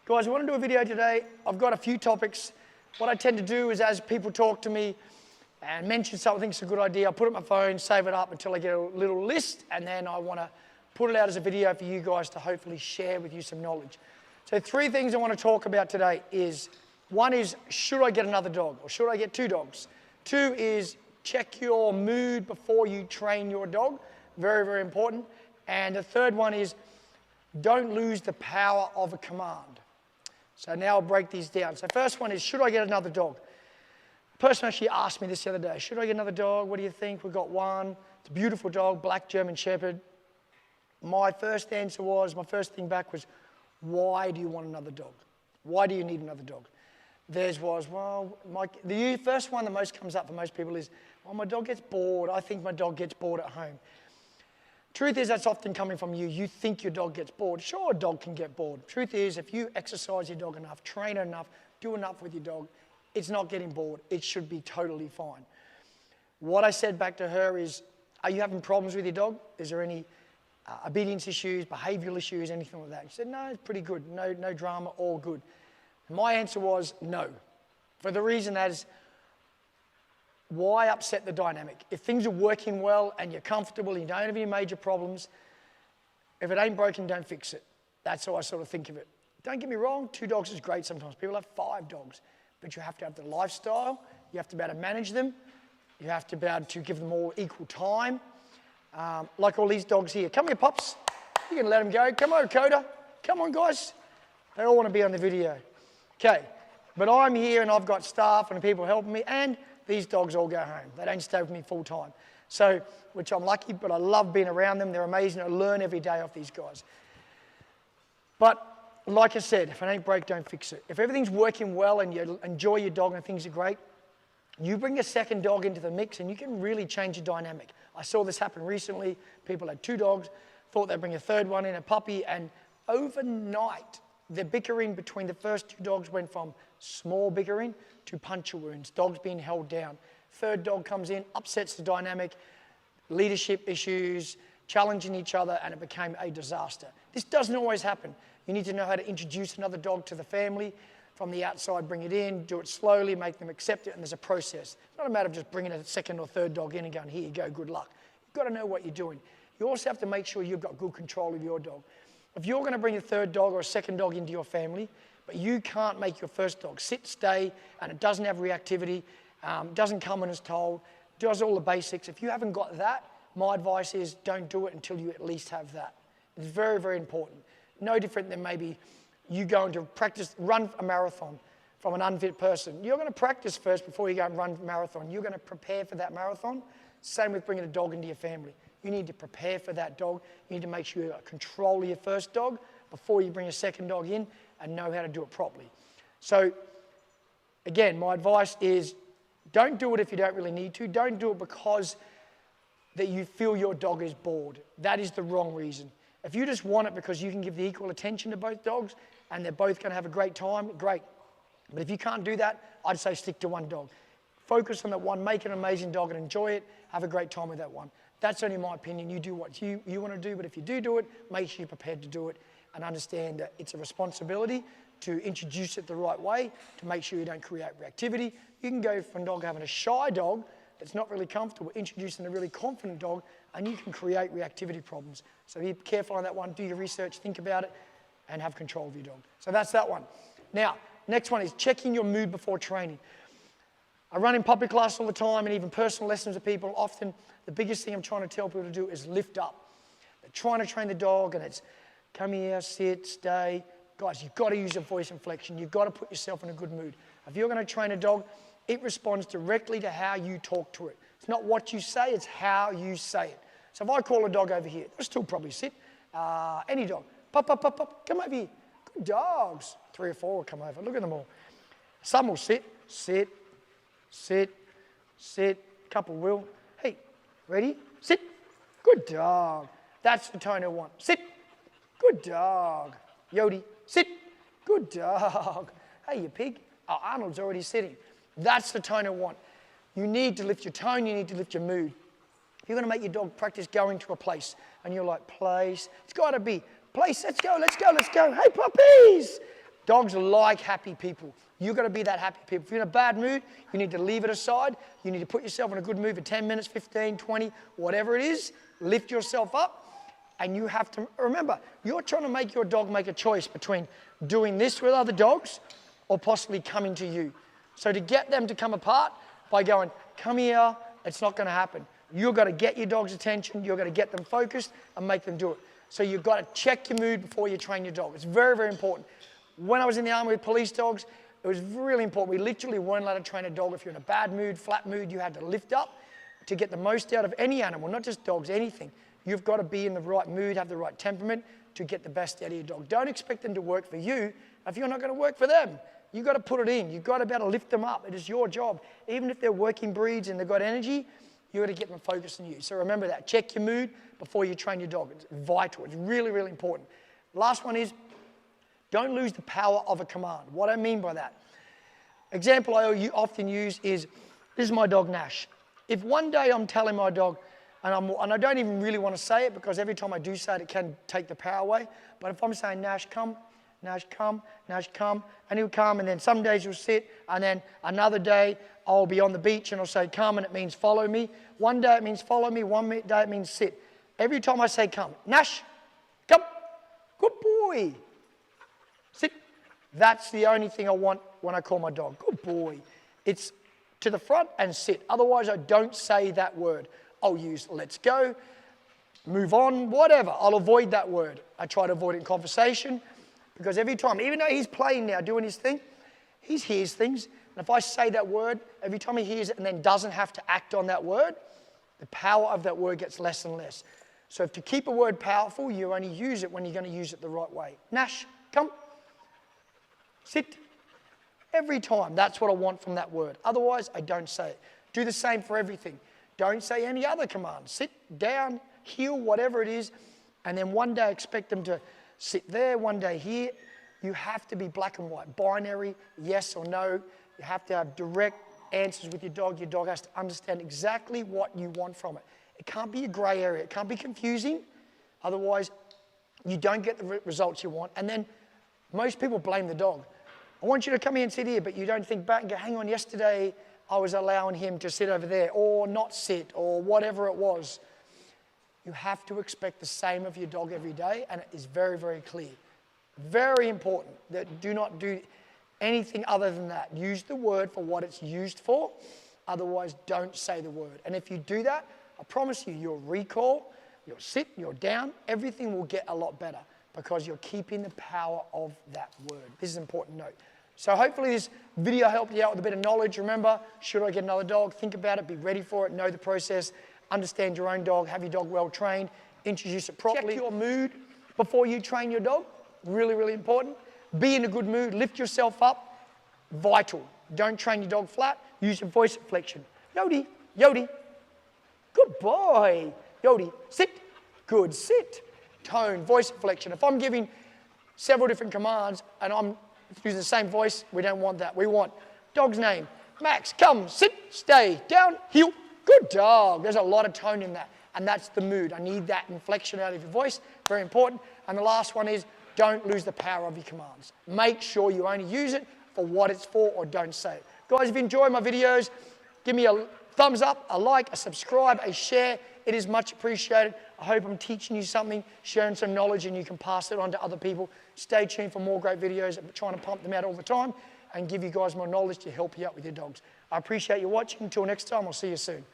Guys, I want to do a video today. I've got a few topics. What I tend to do is as people talk to me and mention something that's a good idea, I put it on my phone, save it up until I get a little list, and then I want to put it out as a video for you guys to hopefully share with you some knowledge. So 3 things I want to talk about today is, one is, should I get another dog or should I get 2 dogs? 2 is, check your mood before you train your dog. Very, very important. And the 3rd one is, don't lose the power of a command. So now I'll break these down. So first one is, should I get another dog? A person actually asked me this the other day, should I get another dog? What do you think? We've got one. It's a beautiful dog, black German Shepherd. My first answer was, my first thing back was, why do you want another dog? Why do you need another dog? Theirs was, well, the first one that most comes up for most people is, well, my dog gets bored. I think my dog gets bored at home. Truth is, that's often coming from you. You think your dog gets bored. Sure, a dog can get bored. Truth is, if you exercise your dog enough, train it enough, do enough with your dog, it's not getting bored. It should be totally fine. What I said back to her is, are you having problems with your dog? Is there any obedience issues, behavioral issues, anything like that? She said, no, it's pretty good. No drama, all good. My answer was no. For the reason as, why upset the dynamic? If things are working well and you're comfortable and you don't have any major problems, if it ain't broken, don't fix it. That's how I sort of think of it. Don't get me wrong, 2 dogs is great sometimes. People have 5 dogs, but you have to have the lifestyle. You have to be able to manage them. You have to be able to give them all equal time. Like all these dogs here. Come here, pups. You can let them go. Come on, Coda. Come on, guys. They all want to be on the video. Okay, but I'm here and I've got staff and people helping me, and these dogs all go home. They don't stay with me full time. So, which I'm lucky, but I love being around them. They're amazing. I learn every day off these guys. But like I said, if it ain't broke, don't fix it. If everything's working well and you enjoy your dog and things are great, you bring a second dog into the mix and you can really change the dynamic. I saw this happen recently. People had 2 dogs, thought they'd bring a 3rd one in, a puppy, and overnight, the bickering between the first 2 dogs went from small bickering to puncture wounds, dogs being held down. 3rd dog comes in, upsets the dynamic, leadership issues, challenging each other, and it became a disaster. This doesn't always happen. You need to know how to introduce another dog to the family. From the outside, bring it in, do it slowly, make them accept it, and there's a process. It's not a matter of just bringing a 2nd or 3rd dog in and going, here you go, good luck. You've got to know what you're doing. You also have to make sure you've got good control of your dog. If you're going to bring a 3rd dog or a 2nd dog into your family, but you can't make your first dog sit, stay, and it doesn't have reactivity, doesn't come when it's told, does all the basics, if you haven't got that, my advice is don't do it until you at least have that. It's very, very important. No different than maybe you going to practice, run a marathon from an unfit person. You're going to practice first before you go and run a marathon. You're going to prepare for that marathon. Same with bringing a dog into your family. You need to prepare for that dog. You need to make sure you got control of your first dog before you bring a 2nd dog in and know how to do it properly. So, again, my advice is don't do it if you don't really need to. Don't do it because that you feel your dog is bored. That is the wrong reason. If you just want it because you can give the equal attention to both dogs and they're both going to have a great time, great. But if you can't do that, I'd say stick to one dog. Focus on that one, make an amazing dog and enjoy it, have a great time with that one. That's only my opinion. You do what you want to do, but if you do it, make sure you're prepared to do it and understand that it's a responsibility to introduce it the right way, to make sure you don't create reactivity. You can go from a dog having a shy dog that's not really comfortable, introducing a really confident dog, and you can create reactivity problems. So be careful on that one, do your research, think about it, and have control of your dog. So that's that one. Now, next one is checking your mood before training. I run in puppy class all the time and even personal lessons with people. Often the biggest thing I'm trying to tell people to do is lift up. They're trying to train the dog and it's come here, sit, stay. Guys, you've got to use your voice inflection. You've got to put yourself in a good mood. If you're going to train a dog, it responds directly to how you talk to it. It's not what you say, it's how you say it. So if I call a dog over here, they'll still probably sit. Any dog, pop, pop, pop, pop, come over here. Good dogs. 3 or 4 will come over. Look at them all. Some will sit, sit, sit, sit. A couple will. Hey, ready? Sit. Good dog. That's the tone I want. Sit. Good dog. Yodi, sit. Good dog. Hey, you pig. Oh, Arnold's already sitting. That's the tone I want. You need to lift your tone. You need to lift your mood. If you're going to make your dog practice going to a place and you're like, place, it's got to be, place, let's go, let's go, let's go. Hey, puppies. Dogs like happy people. You've got to be that happy people. If you're in a bad mood, you need to leave it aside. You need to put yourself in a good mood for 10 minutes, 15, 20, whatever it is. Lift yourself up. And you have to, remember, you're trying to make your dog make a choice between doing this with other dogs or possibly coming to you. So to get them to come apart by going, come here, it's not going to happen. You've got to get your dog's attention. You've got to get them focused and make them do it. So you've got to check your mood before you train your dog. It's very, very important. When I was in the army with police dogs, it was really important. We literally weren't allowed to train a dog if you're in a bad mood, flat mood. You had to lift up to get the most out of any animal, not just dogs, anything. You've got to be in the right mood, have the right temperament to get the best out of your dog. Don't expect them to work for you if you're not going to work for them. You've got to put it in. You've got to be able to lift them up. It is your job. Even if they're working breeds and they've got energy, you've got to get them focused on you. So remember that. Check your mood before you train your dog. It's vital. It's really, really important. Last one is don't lose the power of a command. What I mean by that, example I often use is, this is my dog Nash. If one day I'm telling my dog, and I don't even really want to say it because every time I do say it, it can take the power away. But if I'm saying, Nash, come, Nash, come, Nash, come, and he'll come, and then some days he'll sit, and then another day I'll be on the beach and I'll say, come, and it means follow me. One day it means follow me, one day it means sit. Every time I say come, Nash, come, good boy. Sit. That's the only thing I want when I call my dog. Good boy. It's to the front and sit. Otherwise, I don't say that word. I'll use let's go, move on, whatever. I'll avoid that word. I try to avoid it in conversation because every time, even though he's playing now, doing his thing, he hears things. And if I say that word, every time he hears it and then doesn't have to act on that word, the power of that word gets less and less. So to keep a word powerful, you only use it when you're going to use it the right way. Nash, come. Sit. Every time. That's what I want from that word. Otherwise, I don't say it. Do the same for everything. Don't say any other command. Sit down, heel, whatever it is, and then one day expect them to sit there, one day here. You have to be black and white, binary, yes or no. You have to have direct answers with your dog. Your dog has to understand exactly what you want from it. It can't be a gray area. It can't be confusing. Otherwise, you don't get the results you want. And then most people blame the dog. I want you to come here and sit here, but you don't think back and go, hang on, yesterday I was allowing him to sit over there or not sit or whatever it was. You have to expect the same of your dog every day, and it is very, very clear. Very important that do not do anything other than that. Use the word for what it's used for. Otherwise, don't say the word. And if you do that, I promise you, your recall, your sit, your down, everything will get a lot better because you're keeping the power of that word. This is an important note. So hopefully this video helped you out with a bit of knowledge. Remember, should I get another dog? Think about it, be ready for it, know the process, understand your own dog, have your dog well trained, introduce it properly. Check your mood before you train your dog. Really, really important. Be in a good mood, lift yourself up. Vital. Don't train your dog flat. Use your voice inflection. Yodi, Yodi. Good boy. Yodi, sit. Good, sit. Tone, voice inflection. If I'm giving several different commands and I'm using the same voice, we don't want that. We want dog's name. Max, come, sit, stay, down, heel. Good dog. There's a lot of tone in that. And that's the mood. I need that inflection out of your voice. Very important. And the last one is don't lose the power of your commands. Make sure you only use it for what it's for or don't say it. Guys, if you enjoy my videos, give me a thumbs up, a like, a subscribe, a share. It is much appreciated. I hope I'm teaching you something, sharing some knowledge, and you can pass it on to other people. Stay tuned for more great videos. I'm trying to pump them out all the time and give you guys more knowledge to help you out with your dogs. I appreciate you watching. Until next time, I'll see you soon.